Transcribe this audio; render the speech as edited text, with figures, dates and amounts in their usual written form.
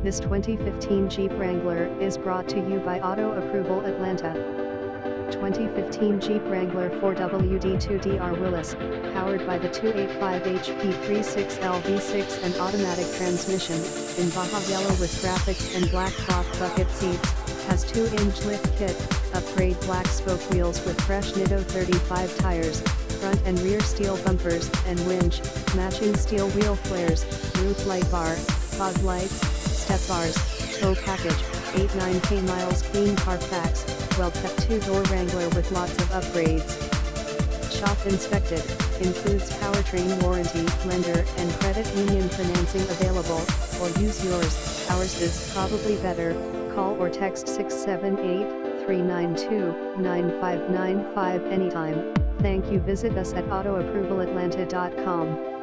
This 2015 Jeep Wrangler is brought to you by Auto Approval Atlanta. 2015 Jeep Wrangler 4WD2DR Willys, powered by the 285 HP 36L V6 and automatic transmission, in Baja Yellow with graphics and black cloth bucket seats, has 2-inch lift kit, upgrade black spoke wheels with fresh Nitto 35 tires, front and rear steel bumpers and winch, matching steel wheel flares, roof light bar, fog lights, step bars, tow package, 89k miles clean Carfax, well-kept 2-door Wrangler with lots of upgrades. Shop inspected, includes powertrain warranty, lender and credit union financing available, or use yours, ours is probably better. Call or text 678-392-9595 anytime. Thank you. Visit us at autoapprovalatlanta.com.